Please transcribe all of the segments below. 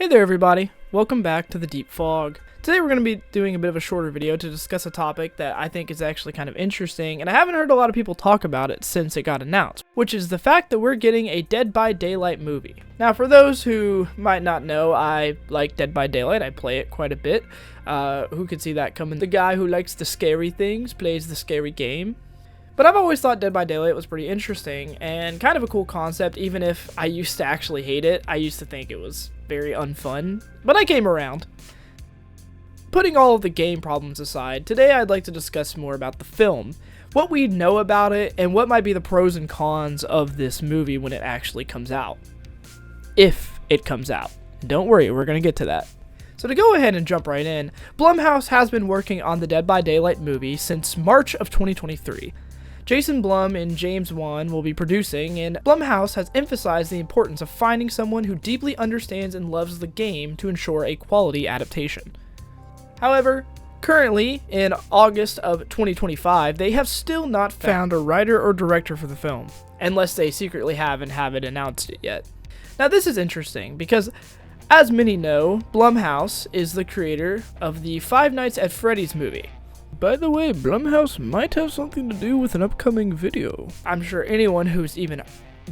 Hey there everybody, welcome back to the Deep Fog. Today we're going to be doing a bit of a shorter video to discuss a topic that I think is actually kind of interesting, and I haven't heard a lot of people talk about it since it got announced, which is the fact that we're getting a Dead by Daylight movie. Now for those who might not know, I like Dead by Daylight, I play it quite a bit. Who could see that coming? The guy who likes the scary things plays the scary game. But I've always thought Dead by Daylight was pretty interesting and kind of a cool concept, even if I used to actually hate it. I used to think it was very unfun, but I came around. Putting all of the game problems aside, today I'd like to discuss more about the film, what we know about it, and what might be the pros and cons of this movie when it actually comes out. If it comes out. Don't worry, we're going to get to that. So to go ahead and jump right in, Blumhouse has been working on the Dead by Daylight movie since March of 2023. Jason Blum and James Wan will be producing, and Blumhouse has emphasized the importance of finding someone who deeply understands and loves the game to ensure a quality adaptation. However, currently, in August of 2025, they have still not found a writer or director for the film, unless they secretly haven't announced it yet. Now this is interesting, because as many know, Blumhouse is the creator of the Five Nights at Freddy's movie. By the way, Blumhouse might have something to do with an upcoming video. I'm sure anyone who's even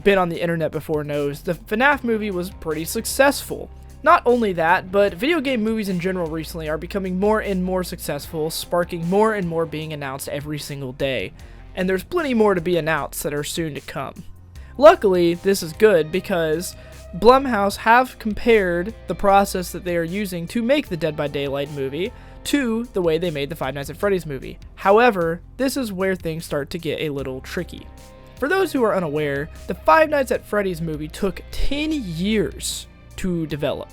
been on the internet before knows the FNAF movie was pretty successful. Not only that, but video game movies in general recently are becoming more and more successful, sparking more and more being announced every single day. And there's plenty more to be announced that are soon to come. Luckily, this is good because Blumhouse have compared the process that they are using to make the Dead by Daylight movie to the way they made the Five Nights at Freddy's movie. However, this is where things start to get a little tricky. For those who are unaware, the Five Nights at Freddy's movie took 10 years to develop.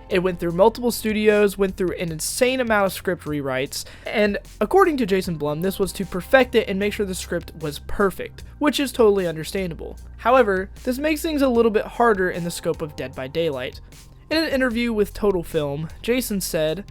It went through multiple studios, went through an insane amount of script rewrites, and according to Jason Blum, this was to perfect it and make sure the script was perfect, which is totally understandable. However, this makes things a little bit harder in the scope of Dead by Daylight. In an interview with Total Film, Jason said,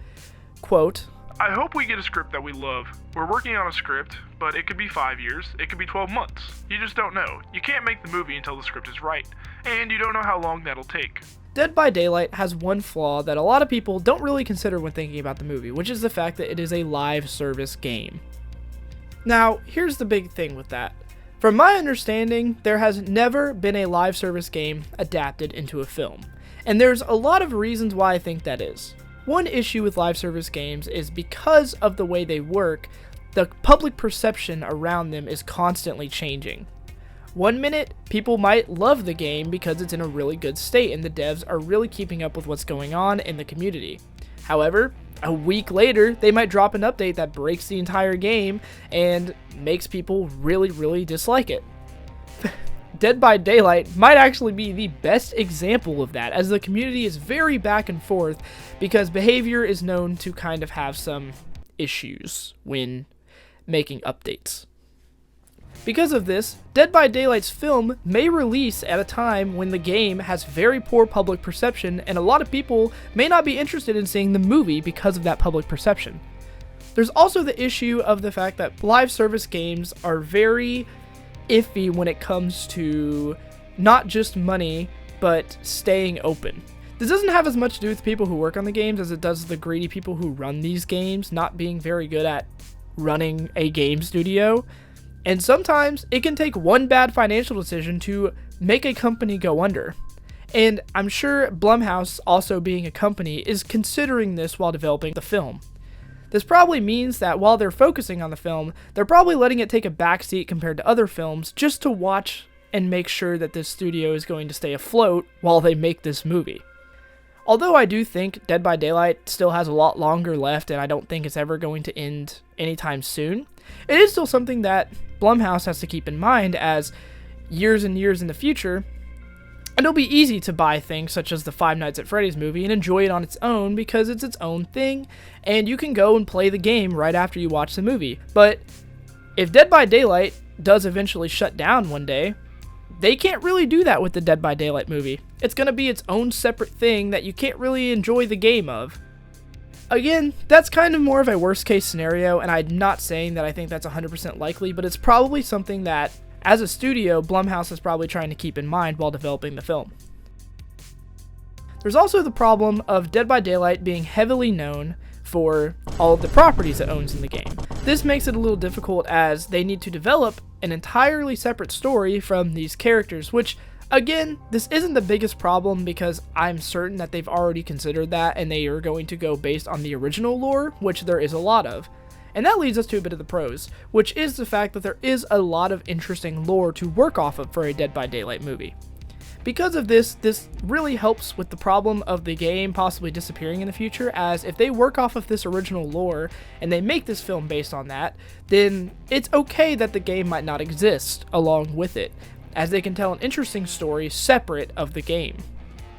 quote, I hope we get a script that we love. We're working on a script, but it could be 5 years, it could be 12 months. You just don't know. You can't make the movie until the script is right, and you don't know how long that'll take. Dead by Daylight has one flaw that a lot of people don't really consider when thinking about the movie, which is the fact that it is a live service game. Now, here's the big thing with that. From my understanding, there has never been a live service game adapted into a film, and there's a lot of reasons why I think that is. One issue with live service games is because of the way they work, the public perception around them is constantly changing. 1 minute, people might love the game because it's in a really good state and the devs are really keeping up with what's going on in the community. However, a week later, they might drop an update that breaks the entire game and makes people really dislike it. Dead by Daylight might actually be the best example of that, as the community is very back and forth because behavior is known to kind of have some issues when making updates. Because of this, Dead by Daylight's film may release at a time when the game has very poor public perception, and a lot of people may not be interested in seeing the movie because of that public perception. There's also the issue of the fact that live service games are very iffy when it comes to not just money, but staying open. This doesn't have as much to do with people who work on the games as it does the greedy people who run these games not being very good at running a game studio. And sometimes it can take one bad financial decision to make a company go under. And I'm sure Blumhouse, also being a company, is considering this while developing the film. This probably means that while they're focusing on the film, they're probably letting it take a backseat compared to other films just to watch and make sure that this studio is going to stay afloat while they make this movie. Although I do think Dead by Daylight still has a lot longer left and I don't think it's ever going to end anytime soon, it is still something that Blumhouse has to keep in mind, as years and years in the future, it'll be easy to buy things such as the Five Nights at Freddy's movie and enjoy it on its own because it's its own thing, and you can go and play the game right after you watch the movie. But if Dead by Daylight does eventually shut down one day, they can't really do that with the Dead by Daylight movie. It's going to be its own separate thing that you can't really enjoy the game of. Again, that's kind of more of a worst case scenario, and I'm not saying that I think that's 100% likely, but it's probably something that, as a studio, Blumhouse is probably trying to keep in mind while developing the film. There's also the problem of Dead by Daylight being heavily known for all of the properties it owns in the game. This makes it a little difficult as they need to develop an entirely separate story from these characters, which again, this isn't the biggest problem because I'm certain that they've already considered that and they are going to go based on the original lore, which there is a lot of. And that leads us to a bit of the pros, which is the fact that there is a lot of interesting lore to work off of for a Dead by Daylight movie. Because of this really helps with the problem of the game possibly disappearing in the future, as if they work off of this original lore and they make this film based on that, then it's okay that the game might not exist along with it, as they can tell an interesting story separate of the game.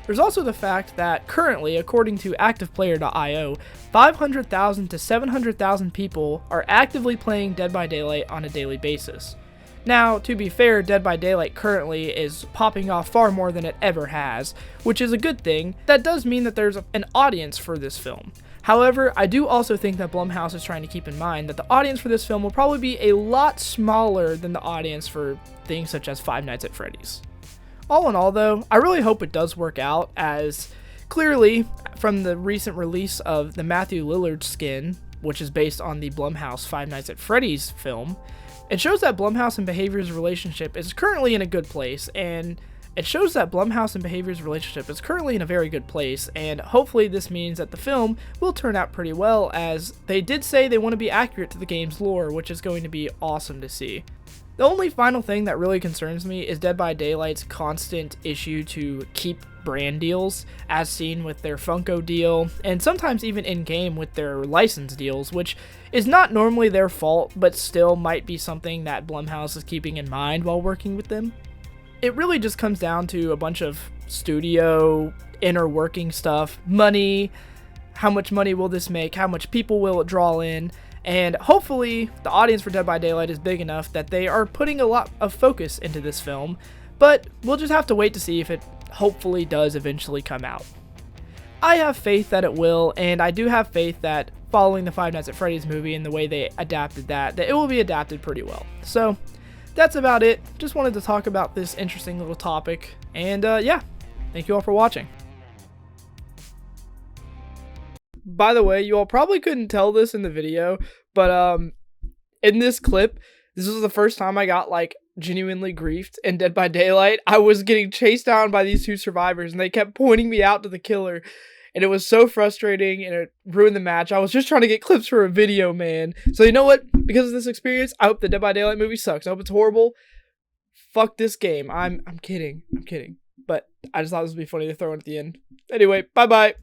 There's also the fact that currently, according to ActivePlayer.io, 500,000 to 700,000 people are actively playing Dead by Daylight on a daily basis. Now, to be fair, Dead by Daylight currently is popping off far more than it ever has, which is a good thing. That does mean that there's an audience for this film. However, I do also think that Blumhouse is trying to keep in mind that the audience for this film will probably be a lot smaller than the audience for things such as Five Nights at Freddy's. All in all, though, I really hope it does work out, as clearly, from the recent release of the Matthew Lillard skin, which is based on the Blumhouse Five Nights at Freddy's film, it shows that Blumhouse and Behavior's relationship is currently in a good place, and very good place, and hopefully this means that the film will turn out pretty well, as they did say they want to be accurate to the game's lore, which is going to be awesome to see. The only final thing that really concerns me is Dead by Daylight's constant issue to keep brand deals, as seen with their Funko deal, and sometimes even in-game with their license deals, which is not normally their fault, but still might be something that Blumhouse is keeping in mind while working with them. It really just comes down to a bunch of studio inner working stuff, money, how much money will this make, how much people will it draw in, and hopefully the audience for Dead by Daylight is big enough that they are putting a lot of focus into this film, but we'll just have to wait to see if it hopefully does eventually come out. I have faith that it will, and I do have faith that following the Five Nights at Freddy's movie and the way they adapted that it will be adapted pretty well. So that's about it. Just wanted to talk about this interesting little topic, and yeah, thank you all for watching. By the way, you all probably couldn't tell this in the video, but in this clip, this was the first time I got like genuinely griefed in Dead by Daylight. I was getting chased down by these two survivors, and they kept pointing me out to the killer, and it was so frustrating, and it ruined the match. I was just trying to get clips for a video, man. So you know what? Because of this experience, I hope the Dead by Daylight movie sucks. I hope it's horrible. Fuck this game. I'm kidding. But I just thought this would be funny to throw in at the end. Anyway, bye-bye.